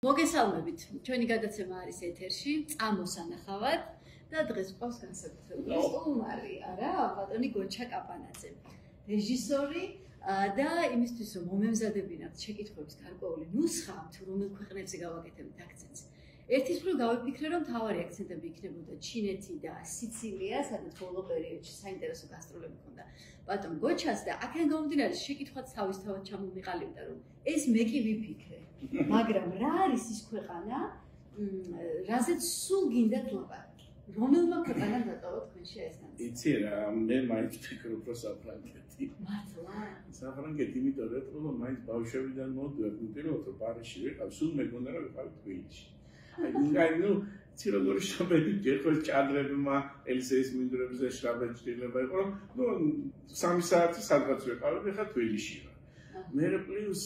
მოგესალმებით. ჩვენი გადაცემა არის ეთერში, წამოსანახავად და დღეს ყავს განსაკუთრებული სტუმარი, არა, ბატონი გოჩა კაპანაძე, რეჟისორი და იმისთვის რომ მომემზადებინათ შეკითხვების გარკვეული ნუსხა, თუ რომელ ქვეყნებზე გავაკეთებთ აქცენტს. ერთის მხრივ გავიფიქრე, რომ თავარი აქცენტები იქნებოდა ჩინეთი და სიცილია, სადაც ბოლო პერიოდში საინტერესო გასტროლები ჰქონდა ბატონ გოჩას და აქედან გამომდინარე შეკითხვაც თავისთავად ჩამომიყალიბდა, რომ ეს მე კი ვიფიქრე. მაგრამ რა არის ის ქვეყანა, რაზეც სულ გინდათ ლაპარაკი? რომელმა ქვეყანამ დატოვოთ თქვენში ეს განცდა? იცი რა, მე მაინც ვფიქრობ, რომ საფრანგეთი. მართლა? საფრანგეთი, იმიტომ რომ მაინც ბავშვებიდან მოვდივარ, უპირობოდ რომ პარიზში ვიყავ, სულ მეგონა რომ ვიყავ თბილისში. აი, ნუ იცი როგორი შრაბები ჯერხოს ჭადრებმა, ელისეის მინდვრებზე შრაბები ჭდილება იყო, რომ ნუ 3 საათი სადღაც ვიყავი, ხა თბილისში. მე პლუს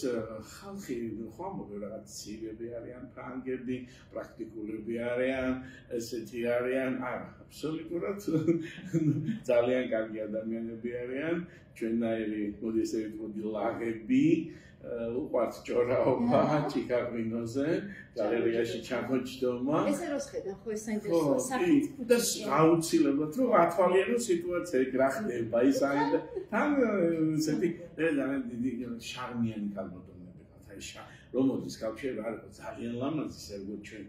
ხალხი ხომობენ რაღაც სირიები არიან, ფრანგები, პრაქტიკულები არიან, ესეთი არიან, არა, აბსოლუტურად ძალიან კარგი ადამიანები არიან, ჩვენნაირი, მოდი ესე ვიტყოდი, ლაღები, უყვართ ჭორაობა ჩიკაგვინოზე, გალერეაში ჩამოჯდომა. ესე რო შედან ხო ეს საინტერესო სახით და აუცილებლად რომ ათვალიერო სიტუაცია იქ რა ხდება ის აი თან ესეთი ძალიან დიდი შარმიანი კალბატონები ხართ აი რომ მოდის კავშირი არ იყო ძალიან ლამაზი სერგო ჩვენ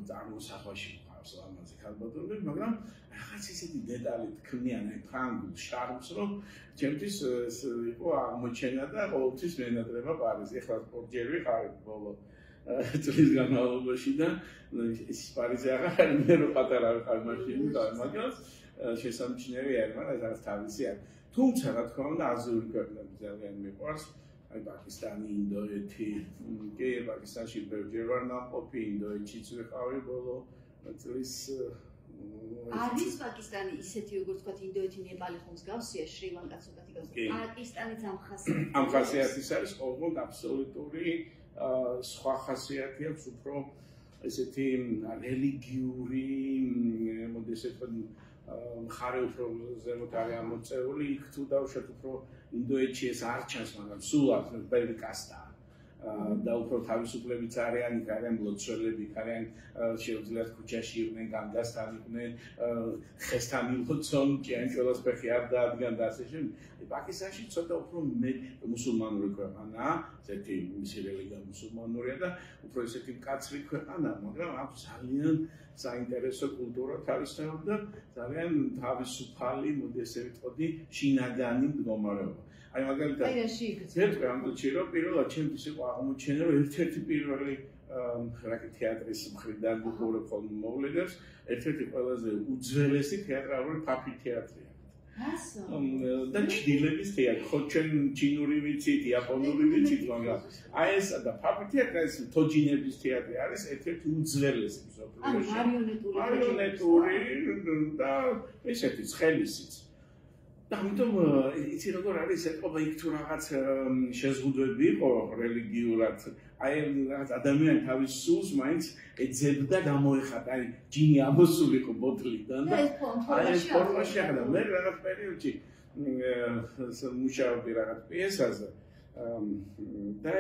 წარმოსახვაში ხავს ლამაზი კალბატონები მაგრამ რაღაც ისეთი დეტალი თქმიან აი ფრანგულ შარმს რომ ჩემთვის იყო აღმოჩენა და ყოველთვის მენატრება პარიზი ეხლა ორჯერ ვიყავი ბოლო წლის განმავლობაში და ის პარიზი აღარ არის მე რომ პატარა ვიყავი მაშინ მაგრამ შესამჩნევი არის მაგრამ ეს თავისი არის თუმცა რა თქმა უნდა აზიური ქვეყნები ძალიან მიყვარს აი პაკისტანი, ინდოეთი კი პაკისტანში ბევრჯერ ვარ ნაყოფი ინდოეთშიც ვიყავი ბოლო წლის არის პაკისტანი ისეთი როგორც თქვა ინდოეთი ნეპალი ხომ მსგავსია შრი-ლანკაც ცოტათი გასაგებია პაკისტანიც ამ ხასიათის არის ოღონდ აბსოლუტური სხვა ხასიათი აქვს უფრო ესეთი რელიგიური მოდი ესე ვთქვი მხარე უფრო ზემოთ არის ამოწეული იქ თუ დავუშვათ უფრო ინდოეთში ეს არ ჩანს მაგრამ სულ აქვს ბევრი კასტა და უფრო თავისუფლებიც არიან იქ არიან მლოცველები იქ არიან შეუძლიათ ქუჩაში იყვნენ განდასთან იყვნენ ხესთან ილოცონ ჭიანჭველას ფეხი არ დაადგან და ასე შემდეგ პაკისტანში ცოტა უფრო მუსულმანური ქვეყანაა ესეთი მისი რელიგია მუსულმანურია და უფრო ესეთი მკაცრი ქვეყანაა მაგრამ აქვს ძალიან საინტერესო კულტურა თავისთავად და ძალიან თავისუფალი მოდი ესე ვიტყოდი შინაგანი მდგომარეობა აი მაგალითად ერთ ამბობში რომ პირველად ჩემთვის იყო აღმოჩენა რომ ერთ-ერთი პირველი რაკი თეატრის მხრიდან ვუყურებ ხოლმე მოვლენებს ერთ-ერთი ყველაზე უძველესი თეატრალური ფაფი თეატრია და ჩდილების თეატრი ხო ჩვენ ჩინური ვიცით იაპონური ვიცით მაგრამ აი ეს და ფაფი თეატრი ეს თოჯინების თეატრი არის ერთ-ერთი უძველესი მსოფლიოში მარიონეტური და ესეთი ცხელისიც და ამიტომ იცი როგორ არის ეთყობა იქ თუ რაღაც შეზღუდვები იყო რელიგიურად აი რაღაც ადამიანი თავის სულს მაინც ეძებდა გამოეხატა აი ჯინი ამოსულიყო ბოთლიდან და აი ეს ფორმაში ახლა მე რაღაც პერიოდში მუშაობდი რაღაც პიესაზე და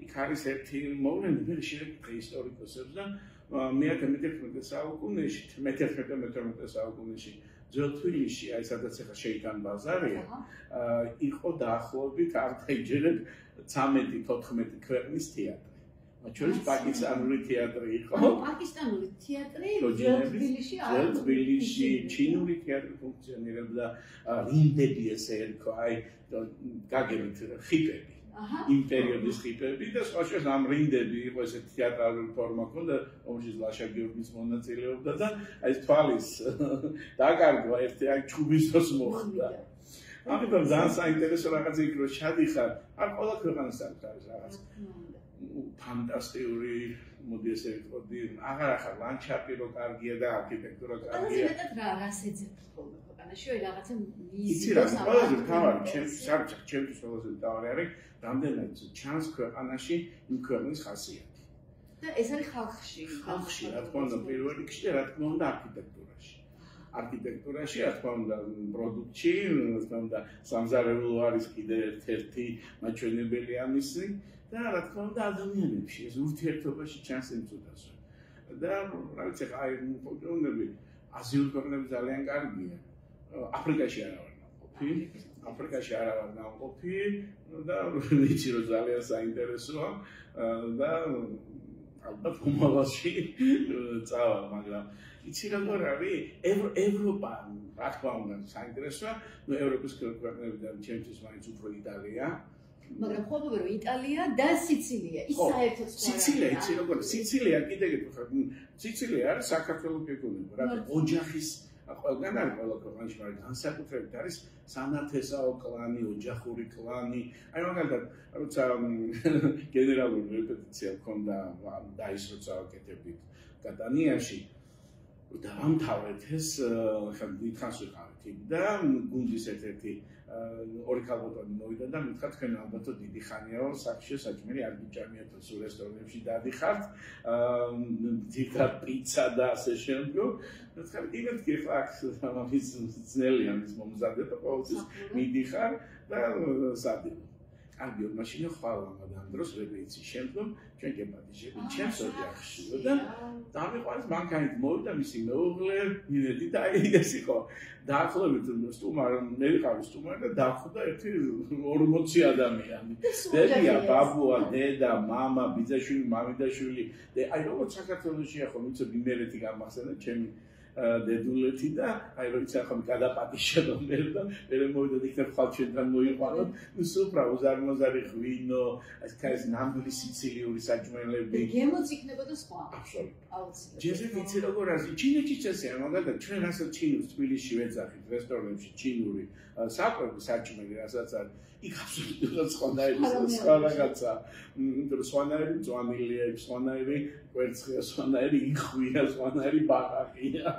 იქ არის ერთი მოვლენა მე შევეკითხე ისტორიკოსებს და მე-11 საუკუნეში მე-11 საუკუნეში ძველ თბილისში, აი სადაც ახლა შეიტან ბაზარია, იყო დაახლოებით არ დაიჯერებ 13-14 ქვეყნის თეატრი. მათ შორის პაკისტანური თეატრი იყო. პაკისტანური თეატრი ძველ თბილისში არ ძველ თბილისში ჩინური თეატრი ფუნქციონირებდა, რინდები ესე ერქვა, აი გაგებით ხიპები. იმ პერიოდის ხიპები და სხვა შორის ამ რინდები იყო ესეთი თეატრალური ფორმა ჰქონდა, რომელშიც ლაშა გიორგის მონაწილეობდა და აი ეს თვალის დაკარგვა ერთი აი ჩუბის დროს მოხდა. ამიტომ ძალიან საინტერესო რაღაცა იქ რო ჩადიხარ, არ ყველა ქვეყანას აქვს რაღაც ფანტასტიკური მოდი ესე ვიტყოდი, აღარ ახარ ლანდშაფტი რო კარგია და არქიტექტურა კარგია. რას ეძებთ ხოლმე ქვეყანაში, აი რაღაცა იცი რა, ყველაზე მთავარი ჩემთვის ყველაზე მთავარი არის რამდენად ჩანს ქვეყანაში იმ ქვეყნის ხასიათი. და ეს არის ხალხში. ხალხში, რა თქმა უნდა, პირველ რიგში და რა თქმა უნდა არქიტექტურაში. არქიტექტურაში, რა თქმა უნდა, პროდუქტში, რა თქმა უნდა, სამზარეულო არის კიდე ერთ-ერთი მაჩვენებელი ამისი. და რა თქმა უნდა ადამიანებში ეს ურთიერთობაში ჩანს ემწოდას. და რა ვიცი, აი ფოტონები აზიურ ქვეყნებში ძალიან კარგია. აფრიკაში არა ვარ ნაყოფი. აფრიკაში არა ვარ ნაყოფი და ვიცი რომ ძალიან საინტერესოა და ალბათ მომავალში წავალ, მაგრამ იცი როგორ არის ევროპა რა თქმა უნდა საინტერესოა, ნუ ევროპის ქვეყნებიდან ჩემთვის მაინც უფრო იტალია. მაგრამ ხობობ რომ იტალია და სიცილია ის საერთოდ სიცილია იცი როგორ სიცილია კიდე გეტყვი სიცილია არის საქართველოს გეგონება რა ოჯახის ყველგან არის ყველა ქვეყანაში მაგრამ განსაკუთრებით არის სანათესაო კლანი ოჯახური კლანი აი მაგალითად როცა გენერალური რეპეტიცია ჰქონდა დაის როცა ვაკეთებდით კატანიაში დავამთავრეთ ეს ხა დიდხანს ვიყავით და გუნდის ერთ-ერთი ორი ქალბატონი მოვიდა და მითხრა თქვენ ალბათ დიდი ხანიაო საქმეში საჭმელი არ გიჭამიათ სულ რესტორნებში დადიხართ დიდი პიცა და ასე შემდგომ მითხრა იმით კი ხა ამის ძნელია მის მომზადება ყოველთვის მიდიხარ და სადი კარგი მაშინა ხვალ ამ დროს რეპეტიციის შემდგომ ჩვენ გეპატიჟები ჩემს ოჯახში და დამიყვანეს მანქანით მოვიდა მისი მეუღლე მივედი და ეს იყო დაახლოებით სტუმარ მე ვიყავი სტუმარი და დახვდა ერთი 40 ადამიანი დედია ბაბუა დედა მამა ბიძაშვილი მამიდაშვილი აი როგორც საქართველოში ახლა ვიცი იმერეთი გამახსენე ჩემი დედულეთი და აი როცა ახლა გადაპატიშება მე და მე მოვიდა იქნებ ხალხთან მოიყვანოთ სუპრა უზარმაზარი ღვინო ეს ნამდვილი სიცილიური საჭმელები გემოც იქნებოდა სხვა აუცილებლად ჯერ ვიცი როგორ არის ჩინეთში წესია მაგალითად ჩვენ რასაც ჩინურს თბილისში ვეძახით რესტორნებში ჩინური საკვები საჭმელი რასაც არის იქ აბსოლუტურად სხვა რაღაცა იმიტომ რომ სხვანაირი მწვანილია სხვანაირი კვერცხია სხვანაირი იხვია სხვანაირი ბაყაყია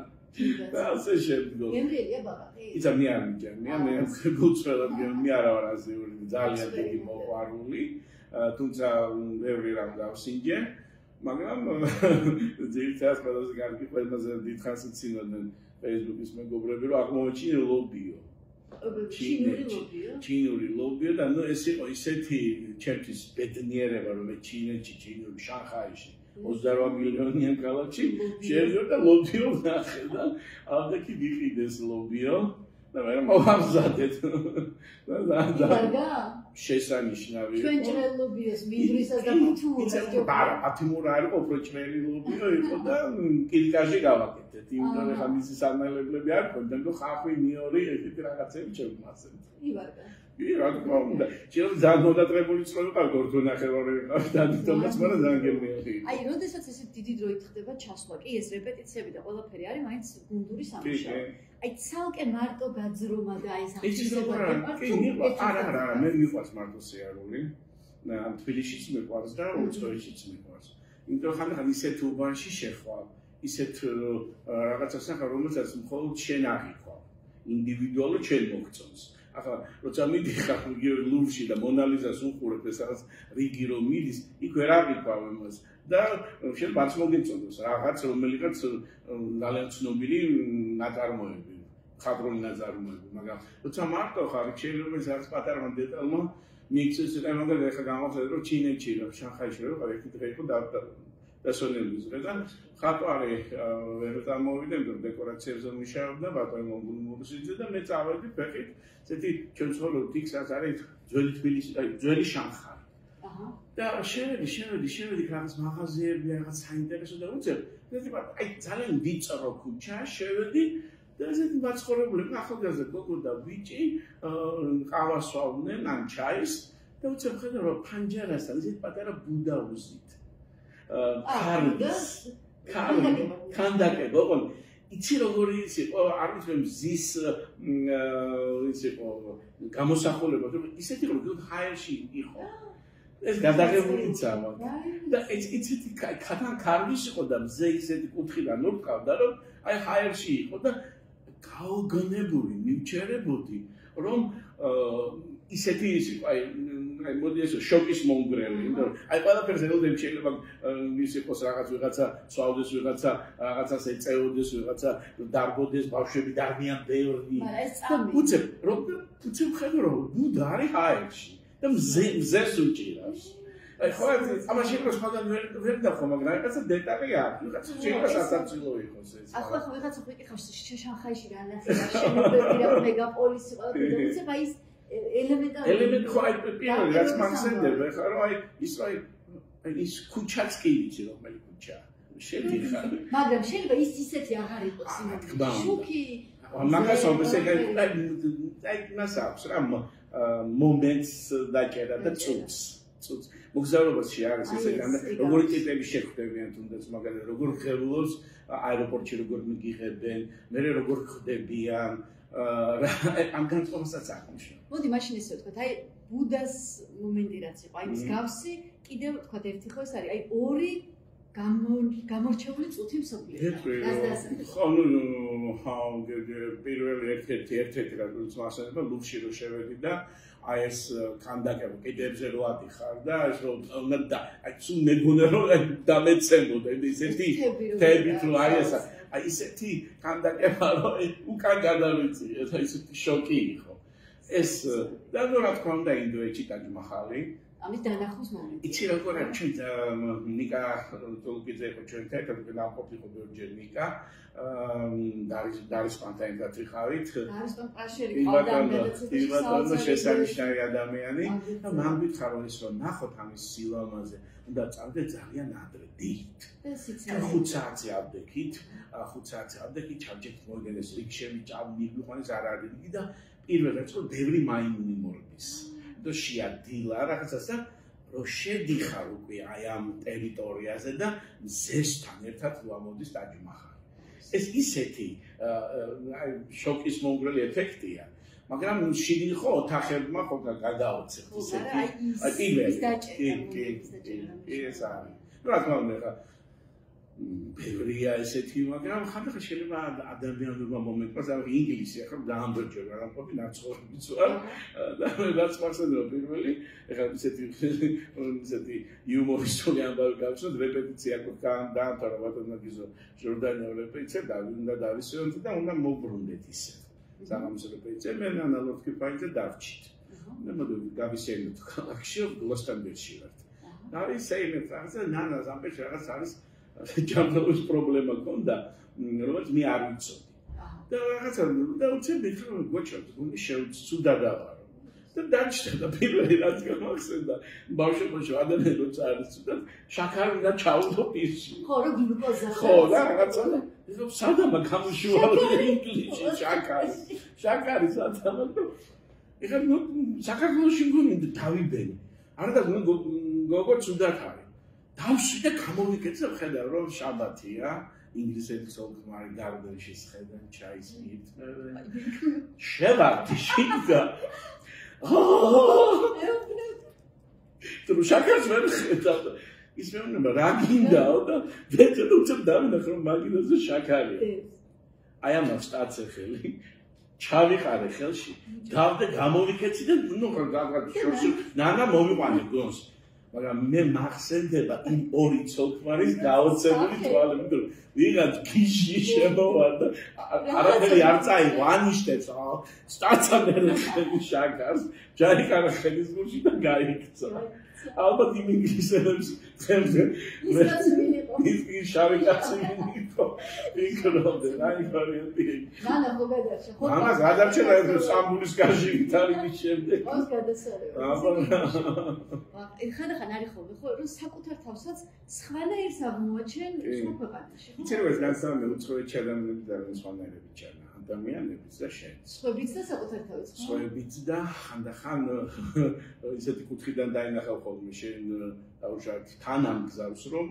და ასე შემდგომ გემრიელია ბაყაყი იცი მე არ მიჯამია მე გუწველად მე არა ვარ აზიური ძალიან დიდი მოყვარული თუმცა ბევრი რამ გავსინჯე მაგრამ ძირითადად ყველაზე კარგი ყველაზე დიდხანს იცინოდნენ Facebook-ის მეგობრები რომ აღმოაჩინე ლობიო ჩინური ლობიო და ნუ ეს იყო ისეთი ჩემთვის ბედნიერება რომ მე ჩინური შანხაიში 28 მილიონიან ქალაქში შეიძლება ლობიო ნახე და ამდენი ვიყიდეს ლობიო და მე მოვამზადეთ და შესანიშნავი ჩვენ ჭრელ ლობიოს მინდვრისა და ფათუმურას არა ფათუმურა არ იყო უფრო ჭრელი ლობიო იყო და კილკაში გავაკეთეთ იმიტომ რომ ხა მისი სამალებლები არ ქონდა და ხახვი ნიორი ესეთი რაღაცები ჩემმასე ივარდა რა თქმა უნდა შეიძლება ძალიან მოდატრებული წრო ვიყავ გორდონახევარი ვიყავ და თვითონაც მაგრამ ძალიან გემრიელი აი როდესაც ესე დიდი დროით ხდება ჩასვლა კი ეს რეპეტიციები და ყველაფერი არის მაინც გუნდური სამუშაო აი ცალკე მარტო გაძრომა და აი სამშობლო არა მე მიყვარს მარტო სიარული ამ თბილისშიც მიყვარს და უცხოეთშიც მიყვარს იმიტომ რომ ხან ისეთ უბანში შეხვალ ისეთ რაღაცას ახლა რომელსაც მხოლოდ შენ აღიქვა ინდივიდუალურად შენ მოგწონს ახლა როცა მიდიხარ ლუვრში და მონალიზას უყურებ ეს რაღაც რიგი რომ მიდის იქ ვერ აღიქვავ იმას და შენ ბაც მოგეწონოს რაღაც რომელიღაც ძალიან ცნობილი ნაწარმოები ხადრული ნაწარმოები მაგრამ როცა მარტო ხარ შეიძლება ეს რაღაც პატარა დეტალმა მიქცეს და მაგალითად ახლა გამოვხდეთ რომ ჩინეთში რომ შანხაიში რომ ხარ ერთი დღე იყო დასვენების დღე და ხატვარი ვერ დამოვიდა რომ დეკორაციებზე მუშაობდა ბატონო მუსიძე და მე წავედი ფეხით ესეთი ჩვენ ცხოვრობთ იქ სადაც არის ძველი თბილისი აი ძველი შანხაი და შევედი რაღაც მაღაზიები რაღაც საინტერესო და უცებ აი ძალიან ვიწრო ქუჩა შევედი და ესეთი მაცხოვრებელი ახალგაზრდა გოგო და ბიჭი ყავას ვაუდნენ ან ჩაის და უცებ ხედავ რომ ფანჯარასთან ესეთი პატარა ბუდა უზით ქანდაკება ოღონდ იცი როგორი ის იყო არ ვიცი მზის ის იყო გამოსახულება ისეთი რომ ჰაერში იყო ეს გადაღებულიც ამათ და იცით ქარვის იყო და მზე ისეთი კუთხიდან მოვყავდა რომ აი ჰაერში იყო და გაოგონებული მივჩერებოდი რომ ისეთი ის იყო აი მოდი ეს შოკის მომგრელი იმიტომ აი ყველაფერს ელოდები შეიძლება ის იყოს რაღაც ვიღაცა სვავდეს რაღაცას ეწეოდეს ვიღაცა დარბოდეს ბავშვები დარბიან ბევრი უცებ ხედავ რომ ბუდა არის ჰაერში და მზეს უჭირავს ხო, ამაში იყოს მაგრამ ვერ დახო, მაგრამ რაღაცა დეტალი აქვს. ვიღაცა შეიძლება სასაცილო იყოს ეს. ახლა ვიღაცა ვიკითხავს შანხაიში რა ნახე, შენობები რა მეგაპოლისი ყველა და ის ელემენტი ხო აი პირველი რაც მაგსენდება, ხა რომ აი ის ის ქუჩაც კი იცი რომელი ქუჩა. შედიხარ. მაგრამ შეიძლება ის ისეთი აღარ იყოს იმ შუქი მაგას ომს აი მას აქვს რა მომენტს დაჭერა და წუთს მოგზაურობაში არის ესე როგორი ტიპები შეხვდებიან თუნდაც მაგალითად როგორ ხელულობს აეროპორტში როგორ მიგიღებენ მე როგორ ხდებიან ამ განწყობასაც აღნიშნავ. მოდი მაშინ ესე ვთქვათ აი ბუდას მომენტი რაც იყო აი მსგავსი კიდევ ვთქვათ ერთი ხო ეს არის აი ორი გამორჩეული წუთი მსოფლიოში. ხო, ნუ პირველი ერთ-ერთი რაც მასანება ლუქში რო შევედი და აი ეს კანდაკები კიდებზე რო ადიხარ და ეს რო და აი სულ მეგონა რომ დამეცემოდა ისეთი თები თუ აი ესა აი ისეთი კანდაკება რომ უკან გადავიწი ეს ისეთი შოკი იყო. ეს და ნუ რა თქმა უნდა ინდოეთში ტაჯ-მაჰალი ამის დანახოს მომენტი. იცი როგორ არის ჩვენ ნიკა თოლკიძე ხო ჩვენ თეთრ ნამყოფიყო ბევრჯერ ნიკა დარის პანტაინგად ვიხავით. დარის პანტაშერი ყავდა იმათო შესანიშნავი ადამიანი და მან გითხრა რომ ის რომ ნახოთ ამის სილამაზე უნდა წავდე ძალიან ადრე დიდ. და 5 საათზე ავდექით, 5 საათზე ავდექით ჩავჭეთ მოიგენეს რიქშები მივიყვანეს არ არის რიგი და პირველ რიგში რომ ბევრი მაიმუნი მორდის. და შეადილა რაღაცას და რომ შედიხარ უკვე აი ამ ტერიტორიაზე და ზესთან ერთად მოამოდის ტაჯ-მაჰალი. ეს ისეთი აი შოკის მომგვრელი ეფექტია, მაგრამ შიგნით ხო ოთახებმა ხო გადაოცეთ ისეთი აი პირველი ეს არის. რა თქმა უნდა ბევრია ესეთი, მაგრამ ხანდახან შეიძლება ადამიანურმა მომენტს ამ ინგლისი ახლა დაამბეჭდება რა თქმა უნდა ნაცხოვრებიც ვარ და რაც მასენდა პირველი ეხლა ისეთი იუმორისტული ამბავი გავცნოთ რეპეტიცია დაამთავრა ბატონო გიზო ჟორდანია რეპეტიცია და უნდა დავისვენოთ და უნდა მოვბრუნდეთ ისე საღამოს რეპეტიცია მე ანალოგი ფაილზე დავჭით და მოდი გავისვენოთ ქალაქში გლოსტენბერგში ვართ და ის საერთოდ რაღაცა ნანას ამ პეჩ რაღაც არის ჯანმრთელობის პრობლემა ქონდა, რომელიც მე არ ვიცოდი. და რაღაცა და უცებ მითხრა გოჩებს, გუნდი შეუცუდა დავარო. და დაჭდა და პირველი რაც გამახსენდა, ბავშვობაში ადამიანი როცა არის ცუდა, შაქარი და ჩაუდო პირში. ხო, რო გლუკოზა. ხო, და რაღაცა ეს სადამა გამუშუალო ინგლისში შაქარი. შაქარი სადამა. ეხლა ნუ საქართველოში მგონი დავიბენი. არ და გოგო ცუდად არის. დავსვი და გამოვიკეცე ხედავ რომ შაბათია ინგლისელი სოხმარი გარდენში შეხედან ჩაის მირთმევენ შევარდი შიგდა თუ შაქარს ვერ ხედავ ის მეუბნება რა გინდაო და ვეცე უცებ დავინახე რომ მაგინაზე შაქარია აი ამას სტაცე ხელი ჩავიყარე ხელში დავდე გამოვიკეცი და ნუ რაღაც შორში ნანა მომიყვანე გონს მაგრამ მე მახსენდება იმ ორი ცოლქმარის გაოცებული თვალები თუ ვიღაც გიში შემოვარდა არაფერი არ წაიღო ანიშნებს სტაცა მე შაქარს ჯარიკარა ხელის გულში და გაიქცა ალბათ იმ ინგლისელებს თემზე ის შავი კაცი იყო იქნებოდა რაი ვარიანტი მანა ხო გადარჩა ხო მანა გადარჩა სამბულის გაჟი თარიმის შემდეგ ოს გადასარევი ხანდახან არის ხოლმე ხო რომ საკუთარ თავსაც სხვანაირს აღმოაჩენ სხვა ქვეყანაში ხო იცი რომ ეს განსხვავებული უცხოეთში ადამიანები და სხვანაირები ჩანა ადამიანებიც და შენც სხვებიც და საკუთარ თავიც ხო სხვებიც და ხანდახან ისეთი კუთხიდან დაინახავ ხოლმე შენ დაუშვათ თანამგზავს რომ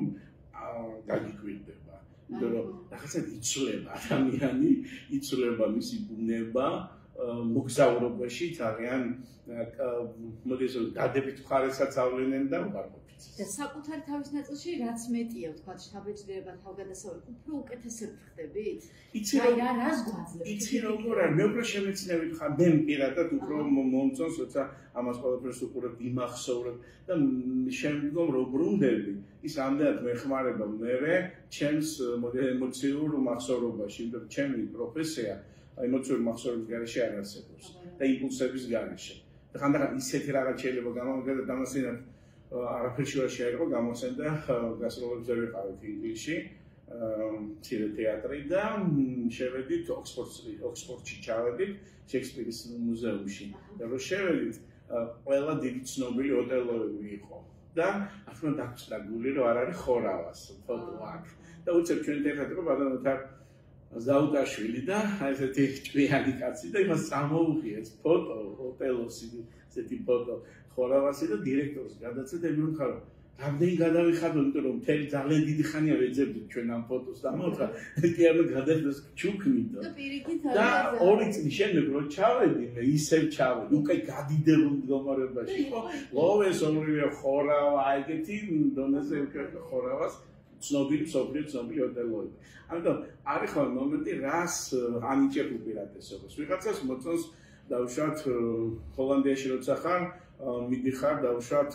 გაგიკვირდება იმიტომ რომ რაღაცა იცვლება ადამიანი იცვლება მისი ბუნება მოგზაურობაში ძალიან მოდის დადებით მხარესაც ავლენენ და უარყოფით და საკუთარ თავის ნაწილში რაც მეტია ვთქვათ შთაბეჭდილება თავგადასავლები უფრო უკეთესად ხდებით იცი რომ რას გვაძლევთ იცი როგორ არის მე უფრო შემეცნებით ხარ მე პირადად უფრო მომწონს როცა ამას ყველაფერს უყურებ იმახსოვრებ და შემდგომ რო ბრუნდები ის ამდენად მეხმარება მე ჩემს ემოციურ მახსოვრობაში იმიტომ რომ ჩემი პროფესია ემოციური მახსოვრების გარეშე არ არსებობს და იმპულსების გარეშე და ხანდახან ისეთი რაღაც შეიძლება გამომგება დამასინათ არაფერში ვერ შეერყო გამოსცემდა გასროლებზე ვიყავით ინგლისში მცირე თეატრი და შევედით ოქსფორდში ჩავედით შექსპირის მუზეუმში და რომ შევედით ყველა დიდი ცნობილი ოტელოები იყო და ახლა დაგწდა გული რომ არ არის ხორავას ფოტო აქვს და უცებ ჩვენ თეატრში ბატონოთარ ზაუდაშვილი და ესეთი ჭვიანი კაცი და იმას წამოუღიეს ფოტო ოტელოსი ესეთი ფოტო ხორავასი და დირექტორს გადაცა და მე ვხარო რამდენი გადავიხადო იმიტომ რომ მთელი ძალიან დიდი ხანია ვეძებდით ჩვენ ამ ფოტოს და მოხდა კი არ გადადეს ჩუქნით და 2 წლის შემდეგ რო ჩავედი მე ისევ ჩავედი უკვე გადიდებულ მდგომარეობაში ხო ლოვეს ორივე ხორავა ეგეთი დონეზე ხორავას ცნობილი სოფლიო ოტელოები ამიტომ არის ხოლმე მომენტი რას ანიჭებ უპირატესობას ვიღაცას მოწონს დავუშვათ ჰოლანდიაში როცა ხარ მიდიხარ დავუშვათ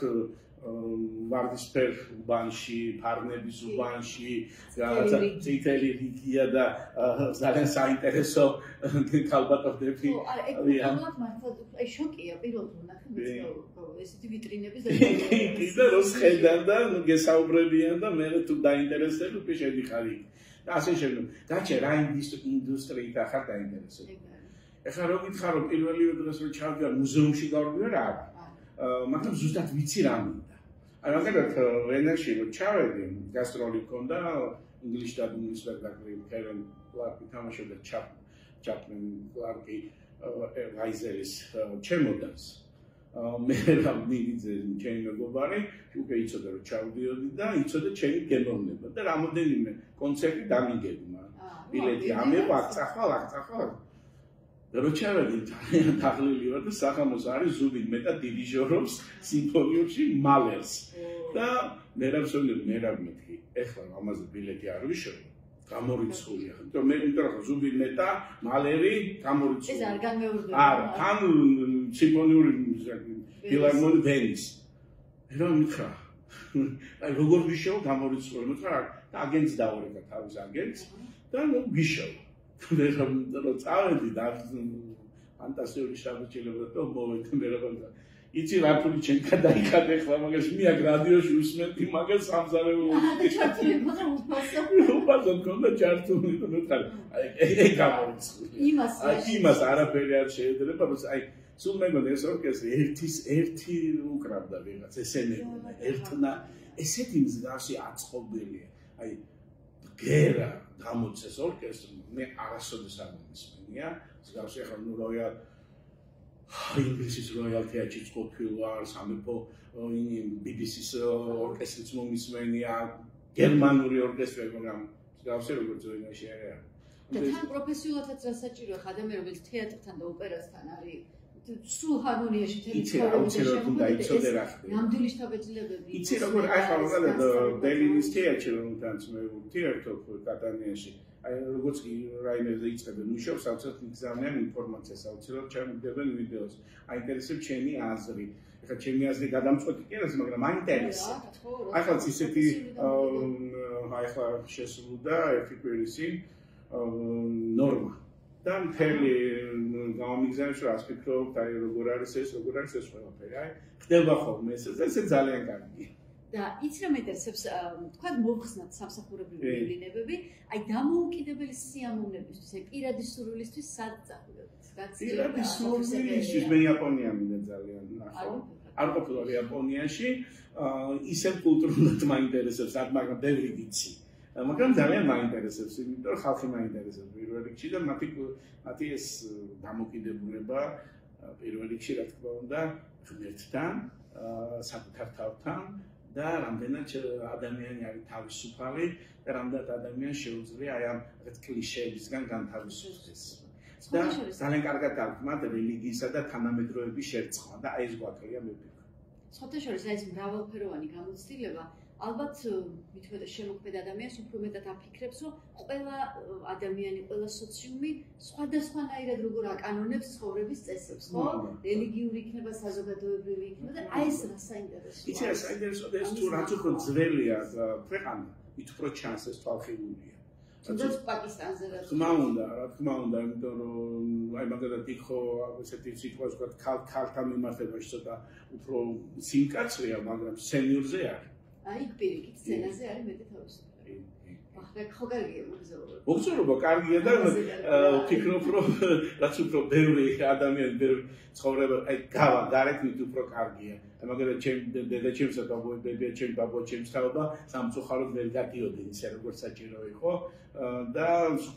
ვარდისფერ უბანში, ფარნების უბანში, რაღაცა წითელი რიგია და ძალიან საინტერესო ქალბატონები. ეგ მართლა შოკია პირველად ვნახე ესეთი ვიტრინების და კიდე რო შედან და გესაუბრებიან და მე თუ დაინტერესებ უკვე შედიხარ იქ. და ასე შემდეგ. გაჩე რა ინდუსტრიით ახარ დაინტერესებული. ეხლა რო გითხარ რომ პირველი დღეს რო ჩავდივარ მუზეუმში გავდივარ არა. მაგრამ ზუსტად ვიცი რა მინდა. აი მაგალითად ვენაში რო ჩავედი, გასტროლი მქონდა ინგლისში და სპექტაკლი ჰელენ კლარკი თამაშობდა ჩაპლინ კლარკი ვაიზერის ჩემოდანს. მე რა მივიძე ჩემი მეგობარი, უკვე იცოდა რომ ჩავდიოდი და იცოდა ჩემი გემოვნება და რამოდენიმე კონცერტი დამიგებმა. ბილეთი ამეყვა, წახვალ რო ჩავედი ძალიან თაღლილი ვარ და სახამოს არის ზუგდიდ მეტად დირიჟორობს სიმფონიებში მალერს და მე რა მეთქი ეხლა ამაზე ბილეთი არ ვიშოვე გამორიცხულია იმიტომ მე იმიტომ ზუგდიდ მეტა მალერი გამორიცხულია ეს არ განმეორდება არა თან სიმფონიური ფილარმონი ვენის რა მითხრა აი როგორ ვიშოვე გამორიცხულია მითხრა და აგენტს დავარეკა თავის აგენტს და ნუ ვიშოვე რომ წავედი და ფანტასტიკური შაბათილება და მოვედი მე რა იცი რა თული ჩემ გადაიხადე ხლა მაგას მია რადიოში უსმენდი მაგას სამზარეულოში უპასო კონდა ჩართული და მეტყალ აი გამორიცხული იმას არაფერი არ შეეძრება რომ აი სულ მეგონა ეს ორკესტრი ერთი უკრავდა ვიღაც ესე მეგონა ერთნა ესეთი მსგავსი აწყობილია აი გერა გამოწეს ორკესტრმა მე არასოდეს არ მომისმენია მსგავსი ახლა ნუ როიალ ინგლისის როიალ თეატრში ყოფილ ვარ სამეფო BBC-ს ორკესტრიც მომისმენია გერმანული ორკესტრები მაგრამ მსგავსი როგორც ვენაში არა და თან პროფესიულადაც რა საჭიროა ხადამე რომელიც თეატრთან და ოპერასთან არის სულ ჰარმონიაში თემი დაიცოდე რა ხდება ნამდვილი შთაბეჭდილებები იცი როგორ ახლა მაგალითად ბერლინის თეატრში რომ თანც მე თეატრ კატანიაში აი როგორც კი რაიმერზე იწყებენ მუშაობს საოცრად მიგზავნიან ინფორმაციას საოცრად ჩამიგდებენ ვიდეოს აინტერესებს ჩემი აზრი ეხლა ჩემი აზრი გადამწყვეტი კი არის მაგრამ აინტერესებს ახლა ისეთი ახლა შესრულდა ერთი კვირისი ნორმა და მთელი გამომიგზავნეს რა ასფიქრობთ აი როგორ არის ეს ყველაფერი აი ხდება ხოლმე ეს ძალიან კარგია და იცი რა მეინტერესებს თქვა მოვხსნათ სამსახურებრივი მოვლენებები აი დამოუკიდებელი სიამოვნებისთვის აი პირადი სურვილისთვის სად წახვიდეთ პირადი სურვილისთვის მე იაპონია მინდა ძალიან ნახო არ ყოფილა იაპონიაში ისევ კულტურულად მაინტერესებს მაგრამ ბევრი ვიცი მაგრამ ძალიან მაინტერესებს იმიტომ რომ ხალხი მაინტერესებს პირველ რიგში და მათი ეს დამოკიდებულება პირველ რიგში რა თქმა უნდა ღმერთთან საკუთარ თავთან და რამდენად ადამიანი არის თავისუფალი და რამდენად ადამიანს შეუძლია აი ამ კლიშეებისგან განთავისუფლდეს და ძალიან კარგად აქვს მათ რელიგიისა და თანამედროვეობის შერწყმა და აი ეს გვაქვს მე ვფიქრობ. სხვათა შორის ეს მრავალფეროვანი გამოცდილება ალბათ მithumeτα შემოქმედ ადამიანს უფრო მეტად აფიქრებს რომ ყველა ადამიანი ყველა სოციუმი სხვადასხვანაირად როგორ აკანონებს ცხოვრების წესებს ხო რელიგიური იქნება საზოგადოებრივი იქნება და აი ეს რა საინტერესოა იცი საინტერესოა ეს თუ რაც უფრო ძველია ქვეყანა მით უფრო ჩანს ეს თვალხილულია თუნდაც პაკისტანზე რა თქმა უნდა, იმიტომ რომ აი მაგალითად იქ ესეთი სიტყვას ვთქვათ, ქალთან მიმართებაში ცოტა უფრო სიმკაცრეა, მაგრამ სენიორზე არ. აი პირიქით სცენაზე არის მეტი თავისუფლება. ახლა ხო კარგია მოგზაურობა. მოგზაურობა კარგია და ვფიქრობ, რომ რაც უფრო ბევრი ადამიანი, ბევრი ცხოვრება, აი გარეთით უფრო კარგია. მაგალითად ჩემ დედაჩემსა და ჩემ ბაბუჩემს თავობა სამწუხაროდ ვერ გადიოდნენ ისე როგორც საჭირო იყო და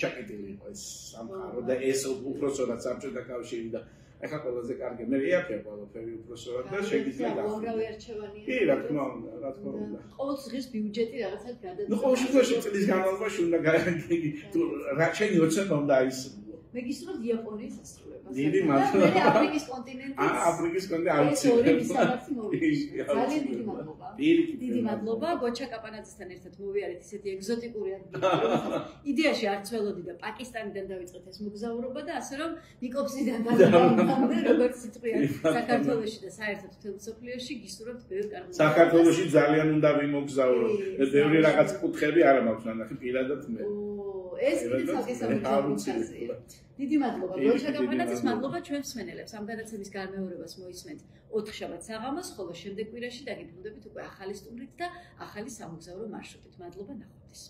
ჩაკეტილი იყო ეს სამყარო და ეს უпроსორად საბჭოთა კავშირი და ეხლა ყველაზე კარგი მე ეაფია ყველაფერი უпроსორად და შეგიძლია უამრავი არჩევანია. კი, რა თქმა უნდა. ყოველ დღეს ბიუჯეტი რაღაცად გადადის. ნუ ყოველ შემთხვევაში წლის განმავლობაში უნდა გაიგე თუ რა შენი ოცნება უნდა აისრულო. მე გისურვებთ იაპონიის ასრულებას. დიდი მადლობა. მე აფრიკის კონტინენტის. აფრიკის კონტინენტი ძალიან დიდი მადლობა. დიდი მადლობა გოჩა კაპანაძესთან ერთად მოვიარეთ ისეთი ეგზოტიკური ადგილები. იდეაში არ ცველოდი და პაკისტანიდან დავიწყეთ ეს მოგზაურობა და ასე რომ ნიკოპსიდან დავამდე როგორც სიტყვია საქართველოში და საერთოდ მთელ მსოფლიოში გისურვებთ ბევრ კარგ საქართველოში ძალიან უნდა ვიმოგზაურო. ბევრი რაღაც კუთხეები არ მაქვს ნახე პირადად მე. ეს კიდე ცალკე სამოძრაობაა. დიდი მადლობა გოჩა კაპანაძეს, მადლობა ჩვენ მსმენელებს. ამ გადაცემის გამეორებას მოისმენთ 4 შაბათს საღამოს, ხოლო შემდეგ კვირაში დაგიბრუნდებით უკვე ახალი სტუმრით და ახალი სამოგზაურო მარშრუტით. მადლობა ნახვამდის.